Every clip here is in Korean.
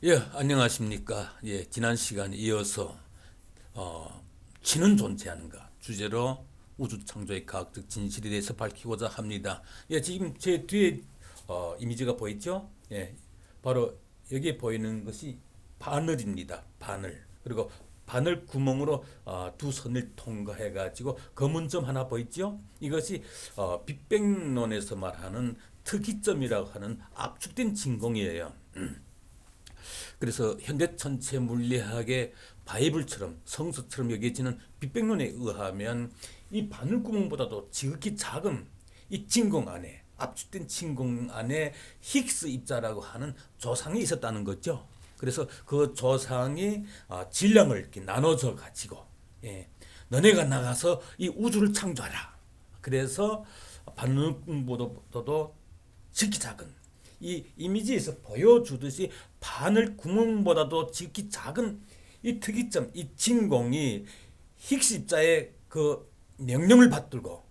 예, 안녕하십니까. 예, 지난 시간에 이어서 신은 존재하는가 주제로 우주 창조의 과학적 진실에 대해서 밝히고자 합니다. 예, 지금 제 뒤에 이미지가 보이죠? 예, 바로 여기에 보이는 것이 바늘입니다. 바늘. 그리고 바늘 구멍으로 두 선을 통과해 가지고 검은 점 하나 보이죠? 이것이 빅뱅론에서 말하는 특이점이라고 하는 압축된 진공이에요. 그래서 현대 천체 물리학의 바이블처럼 성서처럼 여겨지는 빅뱅론에 의하면 이 바늘구멍보다도 지극히 작은 이 진공 안에 압축된 진공 안에 히그스 입자라고 하는 조상이 있었다는 거죠. 그래서 그 조상이 질량을 이렇게 나눠져 가지고 너네가 나가서 이 우주를 창조하라. 그래서 바늘구멍보다도 지극히 작은 이 이미지에서 보여주듯이 바늘 구멍보다도 지극히 작은 이 특이점, 이 진공이 힉스 입자의 그 명령을 받들고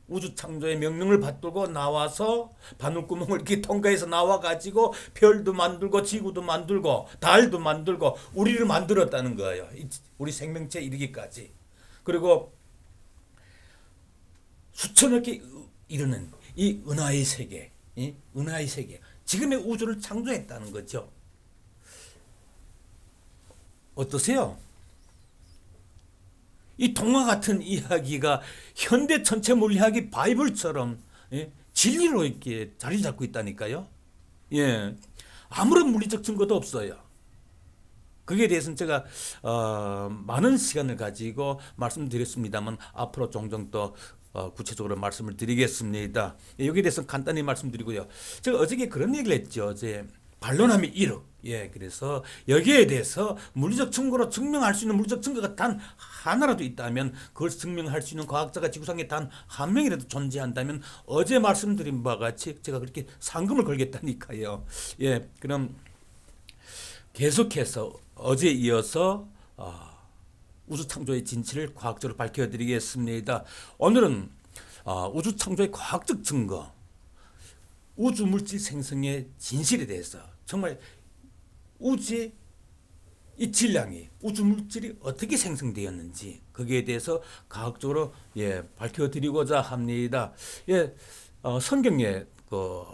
우주 창조의 명령을 받들고 나와서 바늘구멍을 이렇게 통과해서 나와 가지고 별도 만들고 지구도 만들고 달도 만들고 우리를 만들었다는 거예요. 우리 생명체 이르기까지. 그리고 수천억 개 이르는 이 은하의 세계, 이 은하의 세계. 지금의 우주를 창조했다는 거죠. 어떠세요? 이 동화 같은 이야기가 현대 천체 물리학의 바이블처럼 진리로 이렇게 자리 잡고 있다니까요. 예, 아무런 물리적 증거도 없어요. 거기에 대해서는 제가 많은 시간을 가지고 말씀드렸습니다만 앞으로 종종 또 구체적으로 말씀을 드리겠습니다. 여기에 대해서 간단히 말씀드리고요. 제가 어저께 그런 얘기를 했죠. 어제 반론하면 1억. 예, 그래서 여기에 대해서 물리적 증거로 증명할 수 있는 물리적 증거가 단 하나라도 있다면 그걸 증명할 수 있는 과학자가 지구상에 단 한 명이라도 존재한다면 어제 말씀드린 바와 같이 제가 그렇게 상금을 걸겠다니까요. 예, 그럼 계속해서 어제 이어서 우주 창조의 진실을 과학적으로 밝혀드리겠습니다. 오늘은 우주 창조의 과학적 증거, 우주 물질 생성의 진실에 대해서 정말 우주의 이 질량이 우주 물질이 어떻게 생성되었는지 거기에 대해서 과학적으로 밝혀드리고자 합니다. 성경에 그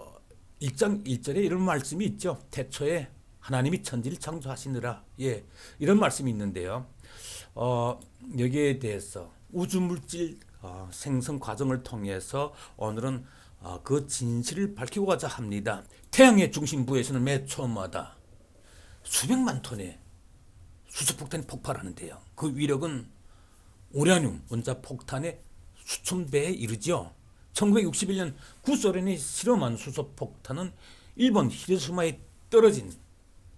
1장 1절에 이런 말씀이 있죠. 태초에 하나님이 천지를 창조하시느라 이런 말씀이 있는데요. 여기에 대해서 우주 물질 생성 과정을 통해서 오늘은 그 진실을 밝히고자 합니다. 태양의 중심부에서는 매 초마다 수백만 톤의 수소폭탄이 폭발하는데요. 그 위력은 우라늄 원자 폭탄의 수천 배에 이르죠. 1961년 구소련이 실험한 수소폭탄은 일본 히로시마에 떨어진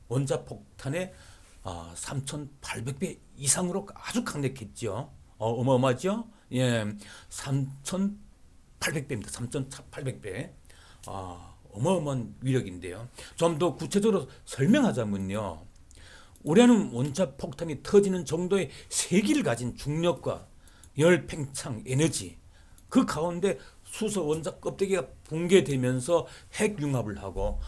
원자 폭탄의 3,800배 이상으로 아주 강력했죠. 어마어마하죠? 3,800배입니다. 3,800배. 어마어마한 위력인데요. 좀 더 구체적으로 설명하자면요. 우라늄 원자 폭탄이 터지는 정도의 세기를 가진 중력과 열 팽창 에너지, 그 가운데 수소 원자 껍데기가 붕괴되면서 핵융합을 하고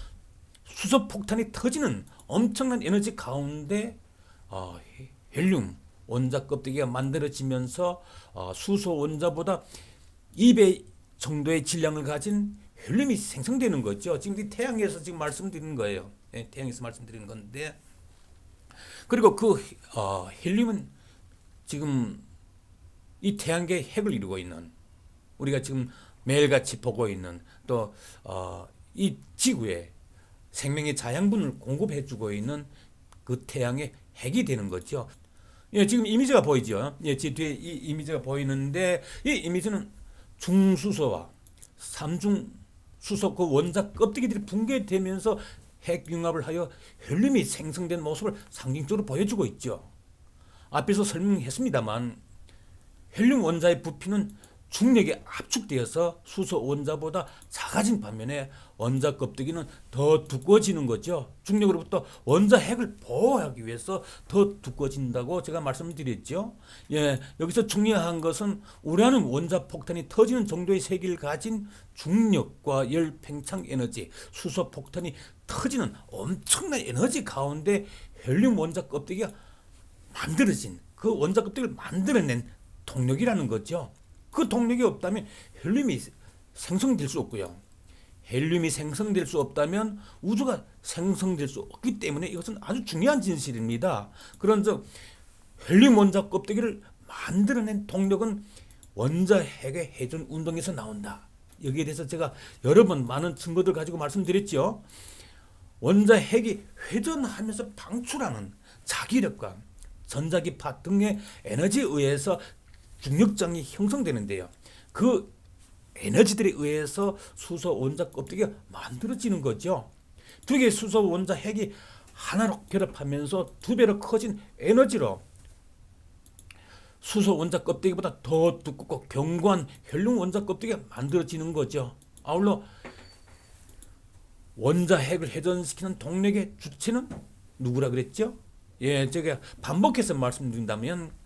수소 폭탄이 터지는 엄청난 에너지 가운데 헬륨 원자 껍데기가 만들어지면서 수소 원자보다 2배 정도의 질량을 가진 헬륨이 생성되는 거죠. 지금 태양에서 지금 말씀드리는 거예요. 태양에서 말씀드리는 건데, 그리고 그 헬륨은 지금 이 태양계의 핵을 이루고 있는, 우리가 지금 매일같이 보고 있는 또 이 지구에 생명의 자양분을 공급해주고 있는 그 태양의 핵이 되는 거죠. 지금 이미지가 보이죠. 제 뒤에 이 이미지가 보이는데, 이 이미지는 중수소와 삼중수소 그 원자 껍데기들이 붕괴되면서 핵융합을 하여 헬륨이 생성된 모습을 상징적으로 보여주고 있죠. 앞에서 설명했습니다만 헬륨 원자의 부피는 중력에 압축되어서 수소 원자보다 작아진 반면에 원자 껍데기는 더 두꺼워지는 거죠. 중력으로부터 원자 핵을 보호하기 위해서 더 두꺼워진다고 제가 말씀드렸죠. 예, 여기서 중요한 것은 우라는 원자 폭탄이 터지는 정도의 세기를 가진 중력과 열 팽창 에너지, 수소 폭탄이 터지는 엄청난 에너지 가운데 헬륨 원자 껍데기가 만들어진, 그 원자 껍데기를 만들어낸 동력이라는 거죠. 그 동력이 없다면 헬륨이 생성될 수 없고요. 헬륨이 생성될 수 없다면 우주가 생성될 수 없기 때문에 이것은 아주 중요한 진실입니다. 그런즉 헬륨 원자 껍데기를 만들어낸 동력은 원자 핵의 회전 운동에서 나온다. 여기에 대해서 제가 여러 번 많은 증거들 가지고 말씀드렸죠. 원자 핵이 회전하면서 방출하는 자기력과 전자기파 등의 에너지에 의해서 중력장이 형성되는데요. 그 에너지들에 의해서 수소 원자 껍데기가 만들어지는 거죠. 두 개의 수소 원자 핵이 하나로 결합하면서 두 배로 커진 에너지로 수소 원자 껍데기보다 더 두껍고 견고한 헬륨 원자 껍데기가 만들어지는 거죠. 아울러 원자 핵을 회전시키는 동력의 주체는 누구라 그랬죠? 예, 제가 반복해서 말씀드린다면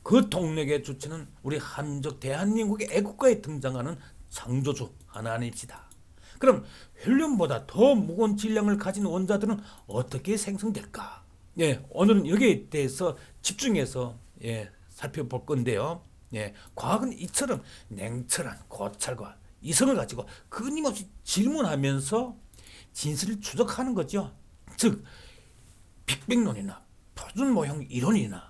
그 동력의 주체는 우리 한민족 대한민국의 애국가에 등장하는 창조주 하나님이시다. 그럼 헬륨보다 더 무거운 질량을 가진 원자들은 어떻게 생성될까? 예, 오늘은 여기에 대해서 집중해서 살펴볼 건데요. 예, 과학은 이처럼 냉철한 고찰과 이성을 가지고 끊임없이 질문하면서 진실을 추적하는 거죠. 즉 빅뱅론이나 표준 모형 이론이나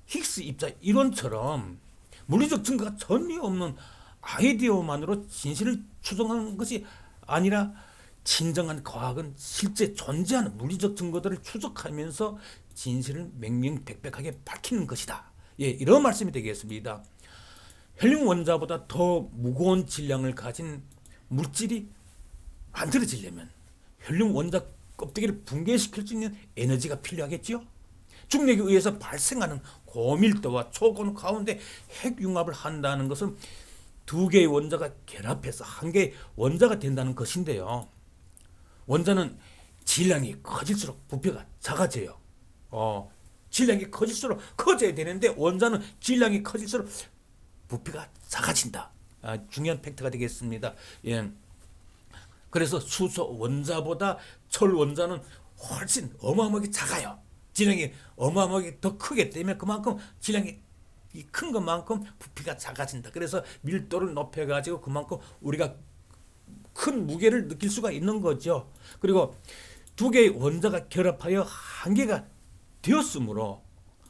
힉스 입자 이론처럼 물리적 증거가 전혀 없는 아이디어만으로 진실을 추정하는 것이 아니라 진정한 과학은 실제 존재하는 물리적 증거들을 추적하면서 진실을 명명백백하게 밝히는 것이다. 예, 이런 말씀이 되겠습니다. 헬륨 원자보다 더 무거운 질량을 가진 물질이 만들어지려면 헬륨 원자 껍데기를 붕괴시킬 수 있는 에너지가 필요하겠죠. 중력에 의해서 발생하는 고밀도와 초고濃 가운데 핵융합을 한다는 것은 두 개의 원자가 결합해서 한 개의 원자가 된다는 것인데요. 원자는 질량이 커질수록 부피가 작아져요. 질량이 커질수록 커져야 되는데 원자는 질량이 커질수록 부피가 작아진다. 중요한 팩트가 되겠습니다. 예. 그래서 수소 원자보다 철 원자는 훨씬 어마어마하게 작아요. 질량이 어마어마하게 더 크기 때문에 그만큼 질량이 큰 것만큼 부피가 작아진다. 그래서 밀도를 높여가지고 그만큼 우리가 큰 무게를 느낄 수가 있는 거죠. 그리고 두 개의 원자가 결합하여 한 개가 되었으므로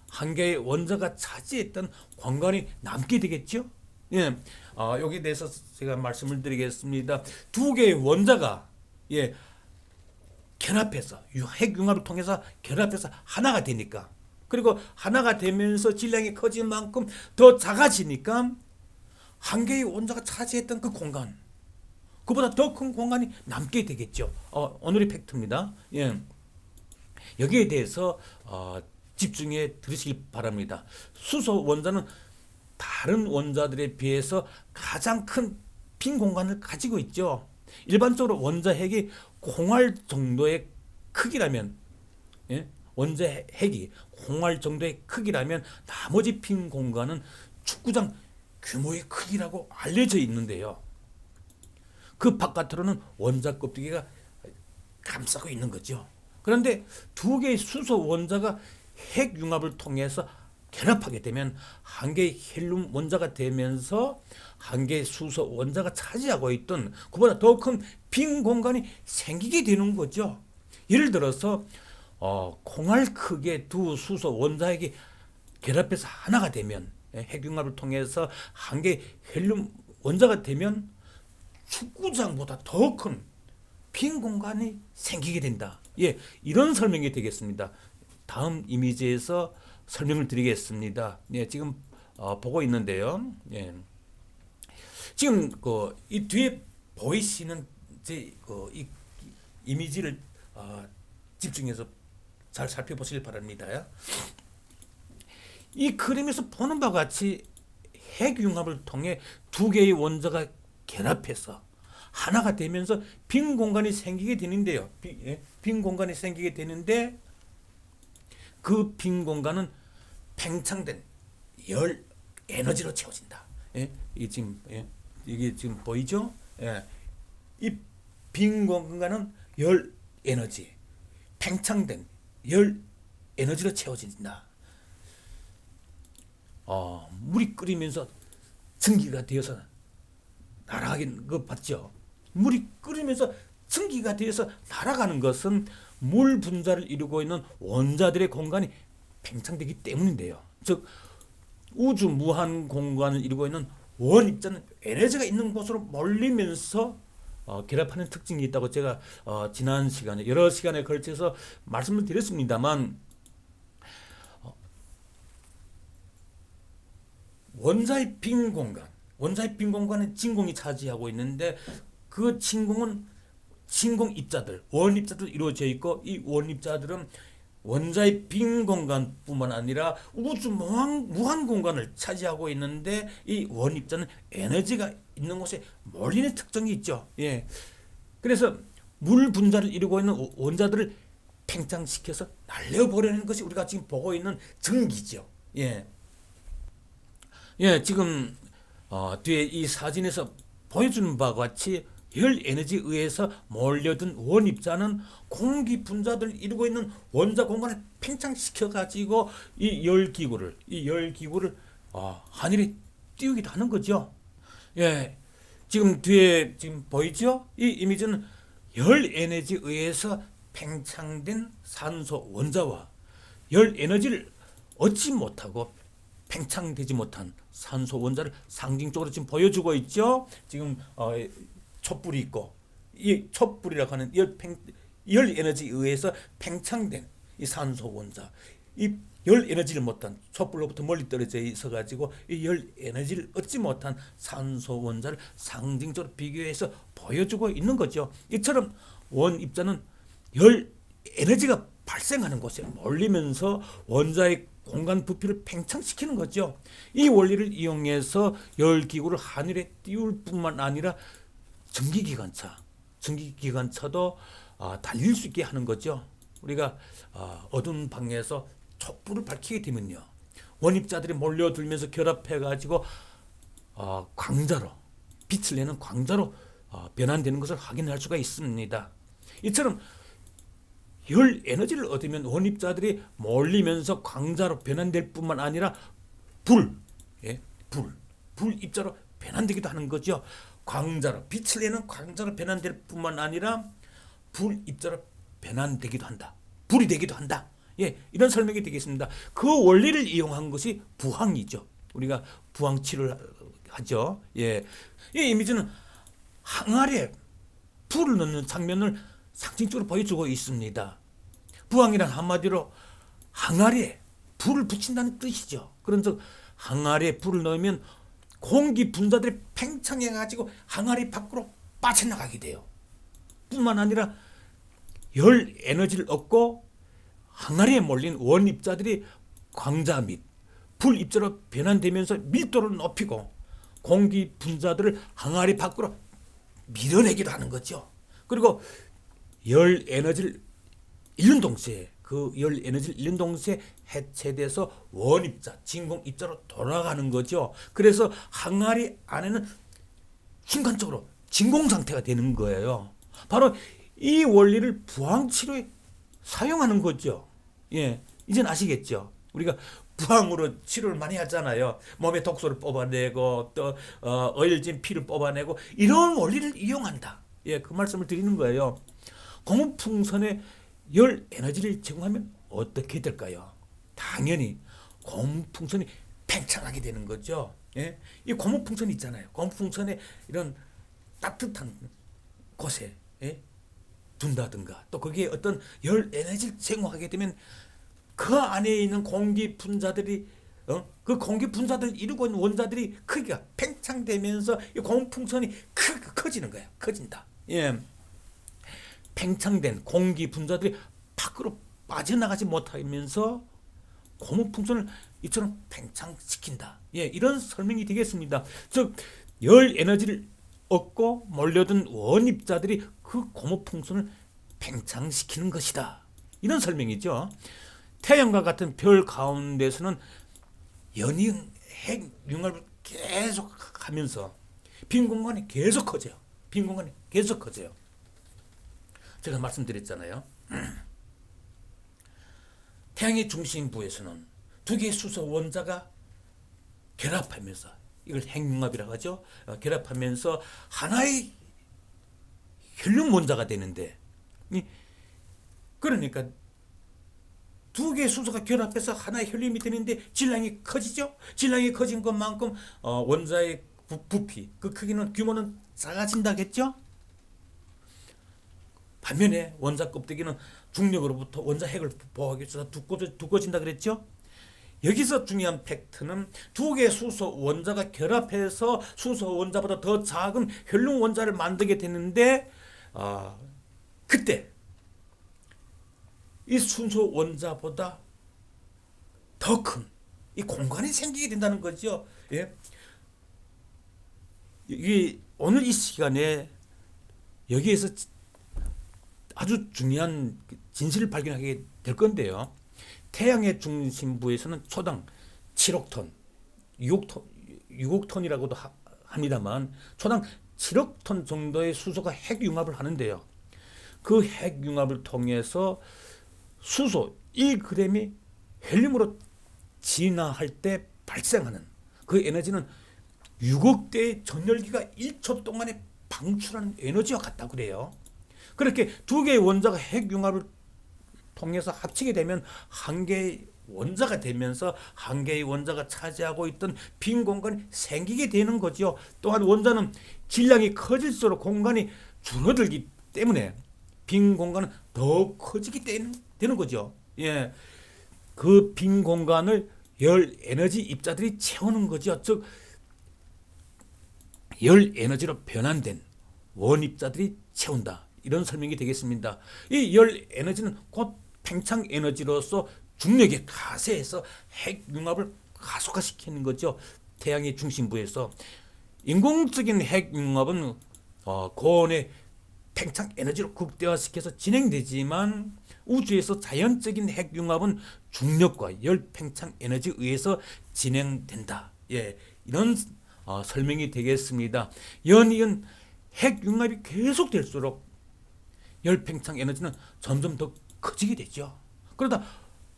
한 개의 원자가 차지했던 공간이 남게 되겠죠. 예, 여기에 대해서 제가 말씀을 드리겠습니다. 두 개의 원자가 결합해서 핵융합을 통해서 결합해서 하나가 되니까, 그리고 하나가 되면서 질량이 커진 만큼 더 작아지니까 한 개의 원자가 차지했던 그 공간, 그보다 더 큰 공간이 남게 되겠죠. 오늘의 팩트입니다. 예. 여기에 대해서 집중해 들으시길 바랍니다. 수소 원자는 다른 원자들에 비해서 가장 큰 빈 공간을 가지고 있죠. 일반적으로 원자 핵이 콩알 정도의 크기라면, 원자 핵이 콩알 정도의 크기라면 나머지 빈 공간은 축구장 규모의 크기라고 알려져 있는데요. 그 바깥으로는 원자 껍데기가 감싸고 있는 거죠. 그런데 두 개의 수소 원자가 핵융합을 통해서 결합하게 되면 한 개의 헬륨 원자가 되면서 한 개의 수소 원자가 차지하고 있던 그보다 더 큰 빈 공간이 생기게 되는 거죠. 예를 들어서 콩알 크기의 두 수소 원자핵이 결합해서 하나가 되면, 핵융합을 통해서 한 개의 헬륨 원자가 되면 축구장보다 더 큰 빈 공간이 생기게 된다. 예, 이런 설명이 되겠습니다. 다음 이미지에서 설명을 드리겠습니다. 예, 지금 보고 있는데요. 예. 지금 이 뒤에 보이시는 이 이미지를 집중해서 잘 살펴보시길 바랍니다. 이 그림에서 보는 바와 같이 핵융합을 통해 두 개의 원자가 결합해서 하나가 되면서 빈 공간이 생기게 되는데요. 빈 공간이 생기게 되는데 그 빈 공간은 팽창된 열 에너지로 채워진다. 이게 지금 보이죠? 이 빈 공간은 열 에너지, 팽창된 열 에너지로 채워진다. 물이 끓이면서 증기가 되어서 날아가긴 거 봤죠? 물이 끓이면서 증기가 되어서 날아가는 것은 물 분자를 이루고 있는 원자들의 공간이 팽창되기 때문인데요. 즉 우주 무한 공간을 이루고 있는 원 입자는 에너지가 있는 곳으로 몰리면서 결합하는 특징이 있다고 제가 지난 시간에 여러 시간에 걸쳐서 말씀을 드렸습니다만, 원자의 빈 공간은 진공이 차지하고 있는데 그 진공은 진공 입자들, 원 입자들 이루어져 있고, 이 원 입자들은 원자의 빈 공간뿐만 아니라 우주 무한 공간을 차지하고 있는데 이 원 입자는 에너지가 있는 곳에 몰리는 특징이 있죠. 그래서 물 분자를 이루고 있는 원자들을 팽창시켜서 날려버리는 것이 우리가 지금 보고 있는 전기죠. 지금 뒤에 이 사진에서 보여주는 바와 같이 열 에너지에 의해서 몰려든 원 입자는 공기 분자들을 이루고 있는 원자 공간을 팽창시켜 가지고 이 열 기구를 하늘에 띄우기도 하는 거죠. 지금 뒤에 지금 보이죠? 이 이미지는 열 에너지에 의해서 팽창된 산소 원자와 열 에너지를 얻지 못하고 팽창되지 못한 산소 원자를 상징적으로 지금 보여주고 있죠. 지금 촛불이 있고, 이 촛불이라고 하는 열 에너지에 의해서 팽창된 이 산소 원자, 이 열 에너지를 못한, 촛불로부터 멀리 떨어져 있어 가지고 이 열 에너지를 얻지 못한 산소 원자를 상징적으로 비교해서 보여주고 있는 거죠. 이처럼 원 입자는 열 에너지가 발생하는 곳에 몰리면서 원자의 공간 부피를 팽창시키는 거죠. 이 원리를 이용해서 열기구를 하늘에 띄울 뿐만 아니라 전기기관차도 달릴 수 있게 하는 거죠. 우리가 어두운 방에서 촛불을 밝히게 되면요, 원입자들이 몰려들면서 결합해가지고 광자로, 빛을 내는 광자로 변환되는 것을 확인할 수가 있습니다. 이처럼 열 에너지를 얻으면 원입자들이 몰리면서 광자로 변환될 뿐만 아니라 불 입자로 변환되기도 하는 거죠. 광자로, 빛을 내는 광자로 변환될 뿐만 아니라 불 입자로 변환되기도 한다. 불이 되기도 한다. 이런 설명이 되겠습니다. 그 원리를 이용한 것이 부항이죠. 우리가 부항치를 하죠. 이 이미지는 항아리에 불을 넣는 장면을 상징적으로 보여주고 있습니다. 부항이란 한마디로 항아리에 불을 붙인다는 뜻이죠. 그런즉 항아리에 불을 넣으면 공기 분자들이 팽창해 가지고 항아리 밖으로 빠져나가게 돼요. 뿐만 아니라 열 에너지를 얻고 항아리에 몰린 원 입자들이 광자 및 불 입자로 변환되면서 밀도를 높이고 공기 분자들을 항아리 밖으로 밀어내기도 하는 거죠. 그리고 열 에너지를 잃는 동시에, 그 열 에너지를 잃는 동시에 해체돼서 원 입자, 진공 입자로 돌아가는 거죠. 그래서 항아리 안에는 순간적으로 진공 상태가 되는 거예요. 바로 이 원리를 부항 치료에 사용하는 거죠. 이젠 아시겠죠? 우리가 부항으로 치료를 많이 하잖아요. 몸의 독소를 뽑아내고 또 어혈진 피를 뽑아내고 이런 원리를 이용한다. 그 말씀을 드리는 거예요. 고무풍선에 열 에너지를 제공하면 어떻게 될까요? 당연히 고무풍선이 팽창하게 되는 거죠. 이 고무풍선 있잖아요. 고무풍선에 이런 따뜻한 곳에 둔다든가 또 거기에 어떤 열 에너지를 제공하게 되면 그 안에 있는 공기 분자들이 그 공기 분자들을 이루고 있는 원자들이 크기가 팽창되면서 이 고무풍선이 커지는 거야. 커진다. 팽창된 공기 분자들이 밖으로 빠져나가지 못하면서 고무풍선을 이처럼 팽창시킨다. 예, 이런 설명이 되겠습니다. 즉, 열 에너지를 얻고 몰려든 원입자들이 그 고무풍선을 팽창시키는 것이다. 이런 설명이죠. 태양과 같은 별 가운데서는 연이은 핵융합을 계속 하면서 빈 공간이 계속 커져요. 빈 공간이 계속 커져요. 제가 말씀드렸잖아요. 태양의 중심부에서는 두 개의 수소 원자가 결합하면서, 이걸 핵융합이라고 하죠. 결합하면서 하나의 헬륨 원자가 되는데, 그러니까 두 개의 수소가 결합해서 하나의 헬륨이 되는데 질량이 커지죠. 질량이 커진 것만큼 원자의 부피, 그 크기는, 규모는 작아진다겠죠. 반면에 원자 껍데기는 중력으로부터 원자 핵을 보호하기 위해서 두꺼워진다 그랬죠. 여기서 중요한 팩트는 두 개의 수소 원자가 결합해서 수소 원자보다 더 작은 헬륨 원자를 만들게 되는데, 그때 이 수소 원자보다 더 큰 이 공간이 생기게 된다는 거죠. 예. 오늘 이 시간에 여기에서 아주 중요한 진실을 발견하게 될 건데요. 태양의 중심부에서는 초당 7억 톤, 6억 톤이라고도 합니다만 초당 7억 톤 정도의 수소가 핵융합을 하는데요. 그 핵융합을 통해서 수소 1g이 헬륨으로 진화할 때 발생하는 그 에너지는 6억 대의 전열기가 1초 동안에 방출하는 에너지와 같다고 그래요. 그렇게 두 개의 원자가 핵융합을 통해서 합치게 되면 한 개의 원자가 되면서 한 개의 원자가 차지하고 있던 빈 공간이 생기게 되는 거죠. 또한 원자는 질량이 커질수록 공간이 줄어들기 때문에 빈 공간은 더 커지게 되는 거죠. 예, 그 빈 공간을 열 에너지 입자들이 채우는 거죠. 즉, 열 에너지로 변환된 원입자들이 채운다. 이런 설명이 되겠습니다. 이 열 에너지는 곧 팽창 에너지로서 중력에 가세해서 핵융합을 가속화시키는 거죠. 태양의 중심부에서. 인공적인 핵융합은 고온의 팽창 에너지로 극대화시켜서 진행되지만 우주에서 자연적인 핵융합은 중력과 열 팽창 에너지에 의해서 진행된다. 예, 이런 설명이 되겠습니다. 연이은 핵융합이 계속될수록 열 팽창 에너지는 점점 더 커지게 되죠. 그러다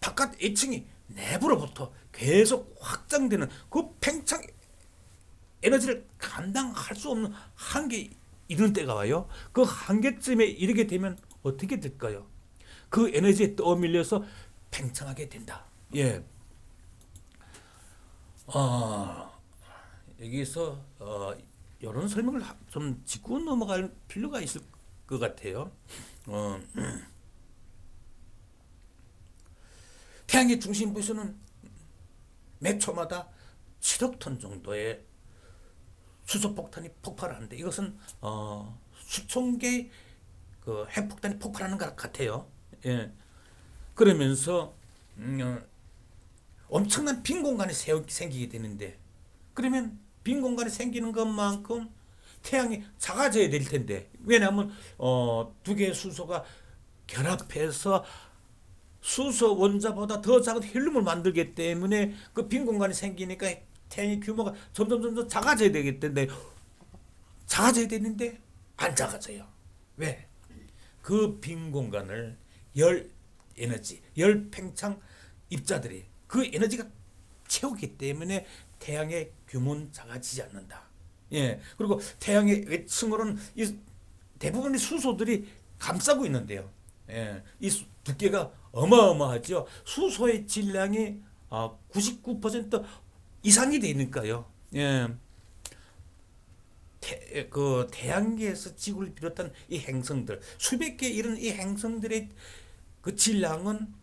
바깥 애층이 내부로부터 계속 확장되는 그 팽창 에너지를 감당할 수 없는 한계에 이르는 때가 와요. 그 한계점에 이르게 되면 어떻게 될까요? 그 에너지에 떠밀려서 팽창하게 된다. 예. 여기서 이런 설명을 좀 짚고 넘어갈 필요가 있을 것 같아요. 태양의 중심부에서는 매 초마다 7억 톤 정도의 수소폭탄이 폭발하는데, 이것은 수천 개의 그 핵폭탄이 폭발하는 것 같아요. 예. 그러면서 엄청난 빈 공간이 생기게 되는데, 그러면 빈 공간이 생기는 것만큼 태양이 작아져야 될 텐데, 왜냐하면 두 개의 수소가 결합해서 수소 원자보다 더 작은 헬륨을 만들기 때문에 그 빈 공간이 생기니까 태양의 규모가 점점 작아져야 되겠는데, 작아져야 되는데 안 작아져요. 왜? 그 빈 공간을 열 에너지, 열 팽창 입자들이 그 에너지가 채우기 때문에 태양의 규모는 작아지지 않는다. 예. 그리고 태양의 외층으로는 대부분의 수소들이 감싸고 있는데요. 예. 이 두께가 어마어마하죠. 수소의 질량이 99% 이상이 되니까요. 예. 그 태양계에서 지구를 비롯한 이 행성들, 수백 개 이런 이 행성들의 그 질량은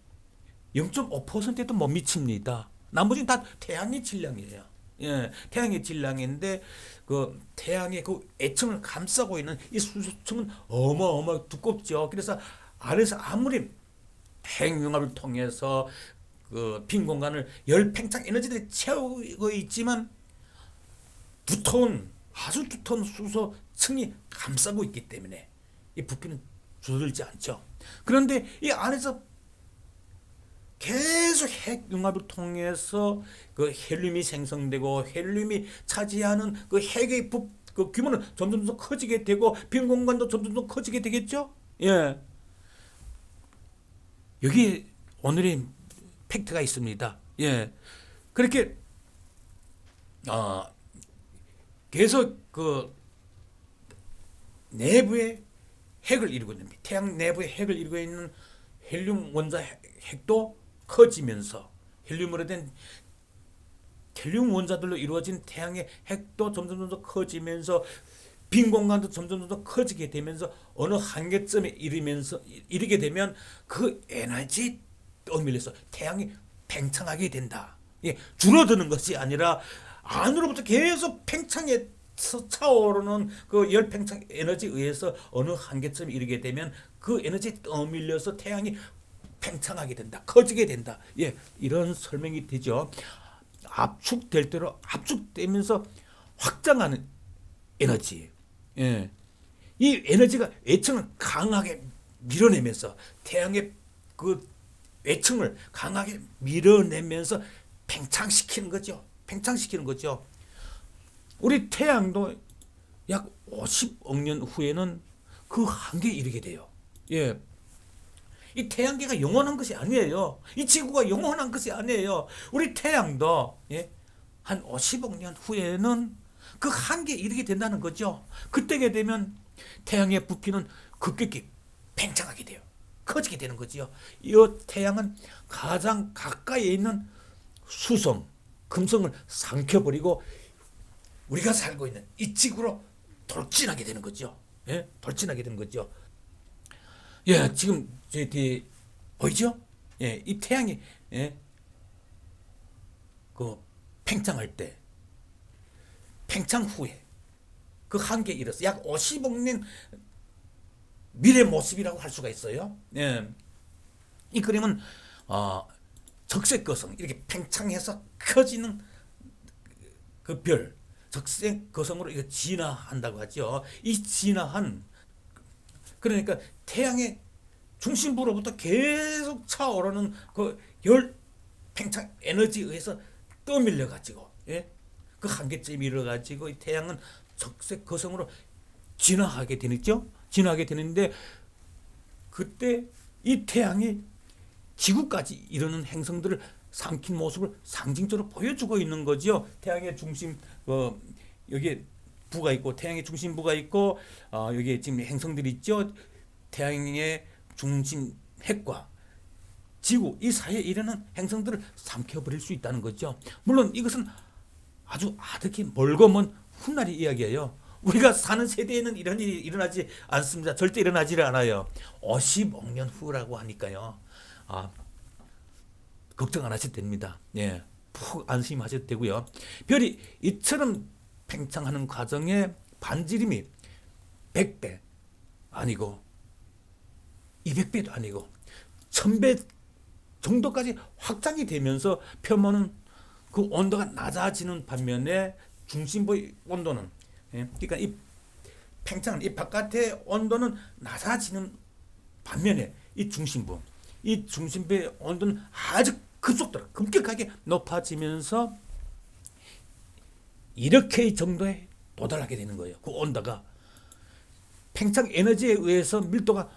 0.5%도 못 미칩니다. 나머지는 다 태양의 질량이에요. 예, 태양의 질량인데 그 태양의 그 애층을 감싸고 있는 이 수소층은 어마어마 두껍죠. 그래서 안에서 아무리 핵융합을 통해서 그 빈 공간을 열 팽창 에너지들이 채우고 있지만 아주 두터운 수소 층이 감싸고 있기 때문에 이 부피는 줄어들지 않죠. 그런데 이 안에서 계속 핵융합을 통해서 그 헬륨이 생성되고 헬륨이 차지하는 그 핵의 그 규모는 점점 더 커지게 되고 빈 공간도 점점 더 커지게 되겠죠. 예. 여기 오늘의 팩트가 있습니다. 예. 그렇게 계속 그 내부에 핵을 이루고 있는 태양 내부에 핵을 이루고 있는 헬륨 원자 핵도 커지면서 헬륨으로 된 헬륨 원자들로 이루어진 태양의 핵도 점점 더 커지면서 빈 공간도 점점 더 커지게 되면서 어느 한계점에 이르게 되면 그 에너지에 떠밀려서 태양이 팽창하게 된다. 예, 줄어드는 것이 아니라 안으로부터 계속 팽창해서 차오르는 그 열 팽창 에너지에 의해서 어느 한계점에 이르게 되면 그 에너지에 떠밀려서 태양이 팽창하게 된다. 커지게 된다. 예, 이런 설명이 되죠. 압축될 대로 압축되면서 확장하는 에너지. 예. 이 에너지가 외층을 강하게 밀어내면서 태양의 그 외층을 강하게 밀어내면서 팽창시키는 거죠. 팽창시키는 거죠. 우리 태양도 약 50억 년 후에는 그 한계에 이르게 돼요. 예. 이 태양계가 영원한 것이 아니에요. 이 지구가 영원한 것이 아니에요. 우리 태양도 예, 한 50억 년 후에는 그 한계에 이르게 된다는 거죠. 그때가 되면 태양의 부피는 급격히 팽창하게 돼요. 커지게 되는 거죠. 이 태양은 가장 가까이에 있는 수성, 금성을 삼켜버리고 우리가 살고 있는 이 지구로 돌진하게 되는 거죠. 예? 돌진하게 되는 거죠. 예, 지금 제 뒤에 보이죠? 예, 이 태양이 예, 그 팽창할 때, 팽창 후에 그 한계에 이르러서 약 50억 년 미래 모습이라고 할 수가 있어요. 예, 이 그림은 적색거성 이렇게 팽창해서 커지는 그 별, 적색거성으로 이거 진화한다고 하죠. 이 진화한 그러니까 태양의 중심부로부터 계속 차오르는 그 열 팽창 에너지에 의해서 떠밀려 가지고 예? 그 한계점에 이르러 가지고 이 태양은 적색 거성으로 진화하게 되죠. 진화하게 되는데 그때 이 태양이 지구까지 이르는 행성들을 삼킨 모습을 상징적으로 보여주고 있는 거죠. 태양의 중심 여기에 부가 있고 태양의 중심부가 있고 여기에 지금 행성들이 있죠. 태양의 중심 핵과 지구 이 사이에 이르는 행성들을 삼켜버릴 수 있다는 거죠. 물론 이것은 아주 아득히 멀고 먼 훗날의 이야기예요. 우리가 사는 세대에는 이런 일이 일어나지 않습니다. 절대 일어나지 않아요. 50억 년 후라고 하니까요. 걱정 안 하셔도 됩니다. 예, 푹 안심하셔도 되고요. 별이 이처럼 팽창하는 과정에 반지름이 100배 아니고 200배도 아니고 1000배 정도까지 확장이 되면서 표면은 그 온도가 낮아지는 반면에 중심부의 온도는 그러니까 이 팽창 이 바깥의 온도는 낮아지는 반면에 이 중심부의 온도는 아주 급속도로 급격하게 높아지면서 1억 정도에 도달하게 되는 거예요. 그 온도가 팽창 에너지에 의해서 밀도가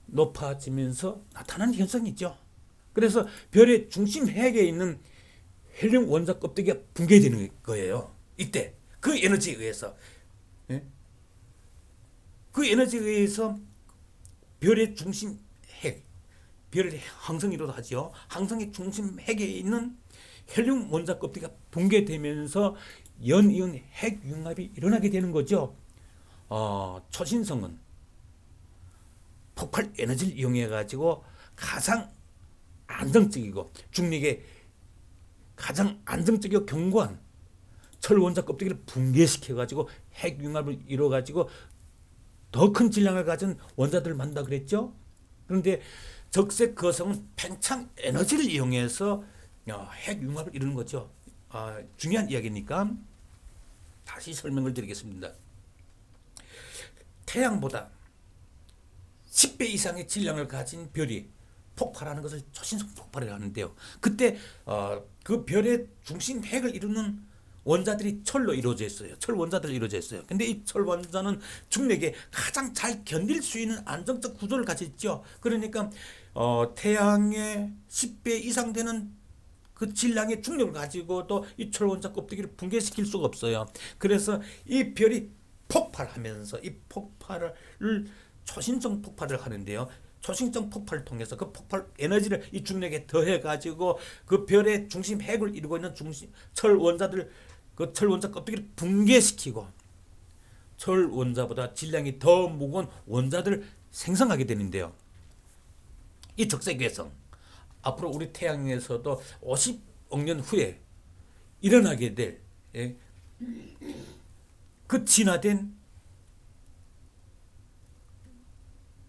높아지면서 나타나는 현상이 있죠. 그래서 별의 중심 핵에 있는 헬륨 원자 껍데기가 붕괴되는 거예요. 이때 그 에너지에 의해서 그 에너지에 의해서 별의 중심 핵, 별의 항성이라도 하죠. 항성의 중심 핵에 있는 헬륨 원자 껍데기가 붕괴되면서 연이은 핵융합이 일어나게 되는 거죠. 초신성은 폭발 에너지를 이용해 가지고 가장 안정적이고 중력에 가장 안정적이고 견고한 철 원자 껍데기를 붕괴시켜 가지고 핵융합을 이루어 가지고 더 큰 질량을 가진 원자들을 만든다 그랬죠. 그런데 적색 거성은 팽창 에너지를 이용해서 핵융합을 이루는 거죠. 중요한 이야기니까 다시 설명을 드리겠습니다. 태양보다 10배 이상의 질량을 가진 별이 폭발하는 것을 초신성 폭발을 하는데요. 그때 그 별의 중심 핵을 이루는 원자들이 철로 이루어져 있어요. 철 원자들로 이루어져 있어요. 근데 이 철 원자는 중력에 가장 잘 견딜 수 있는 안정적 구조를 가지고 있죠. 그러니까 태양의 10배 이상 되는 그 질량의 중력을 가지고도 이 철 원자 껍데기를 붕괴시킬 수가 없어요. 그래서 이 별이 폭발하면서 이 폭발을 초신성 폭발을 하는데요. 초신성 폭발을 통해서 그 폭발 에너지를 이 중력에 더해 가지고 그 별의 중심 핵을 이루고 있는 중심 철 원자들 그 철 원자 껍데기를 붕괴시키고 철 원자보다 질량이 더 무거운 원자들을 생성하게 되는데요. 이 적색괴성 앞으로 우리 태양에서도 50억 년 후에 일어나게 될 그 진화된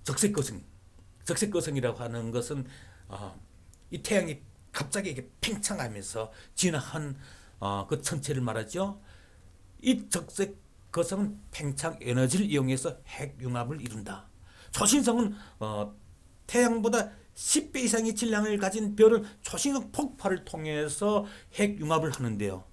적색거성, 적색거성이라고 하는 것은 이 태양이 갑자기 이렇게 팽창하면서 진화한 그 천체를 말하죠. 이 적색거성은 팽창 에너지를 이용해서 핵융합을 이룬다. 초신성은 태양보다 10배 이상의 질량을 가진 별은 초신성 폭발을 통해서 핵융합을 하는데요.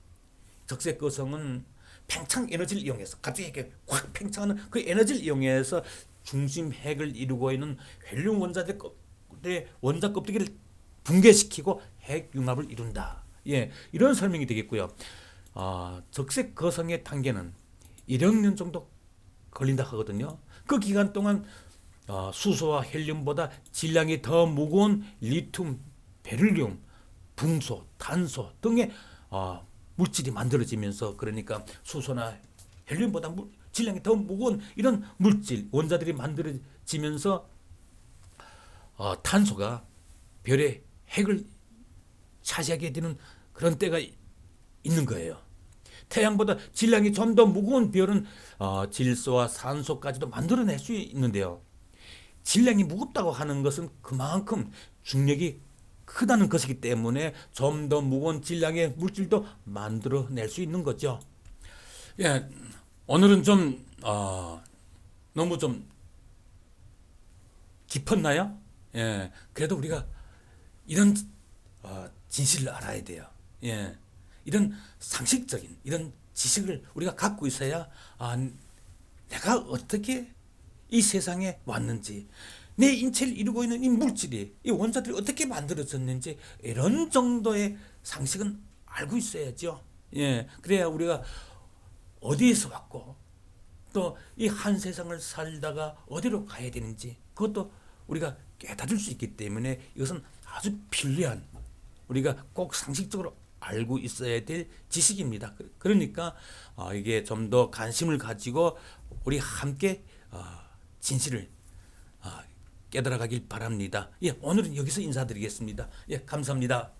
적색거성은 팽창 에너지를 이용해서 갑자기 이렇게 확 팽창하는 그 에너지를 이용해서 중심 핵을 이루고 있는 헬륨 원자들의 원자 껍데기를 붕괴시키고 핵융합을 이룬다. 예, 이런 설명이 되겠고요. 적색 거성의 단계는 1억 년 정도 걸린다 하거든요. 그 기간 동안 수소와 헬륨보다 질량이 더 무거운 리튬, 베릴륨, 붕소, 탄소 등의 물질이 만들어지면서 그러니까 수소나 헬륨보다 질량이 더 무거운 이런 물질, 원자들이 만들어지면서 탄소가 별의 핵을 차지하게 되는 그런 때가 있는 거예요. 태양보다 질량이 좀 더 무거운 별은 질소와 산소까지도 만들어낼 수 있는데요. 질량이 무겁다고 하는 것은 그만큼 중력이 크다는 것이기 때문에 좀 더 무거운 질량의 물질도 만들어낼 수 있는 거죠. 예, 오늘은 좀 너무 좀 깊었나요? 예, 그래도 우리가 이런 진실을 알아야 돼요. 예, 이런 상식적인 이런 지식을 우리가 갖고 있어야 내가 어떻게 이 세상에 왔는지, 내 인체를 이루고 있는 이 물질이, 이 원자들이 어떻게 만들어졌는지 이런 정도의 상식은 알고 있어야죠. 예, 그래야 우리가 어디에서 왔고 또 이 한 세상을 살다가 어디로 가야 되는지 그것도 우리가 깨달을 수 있기 때문에 이것은 아주 필요한, 우리가 꼭 상식적으로 알고 있어야 될 지식입니다. 그러니까 이게 좀 더 관심을 가지고 우리 함께 진실을 깨달아가길 바랍니다. 예, 오늘은 여기서 인사드리겠습니다. 예, 감사합니다.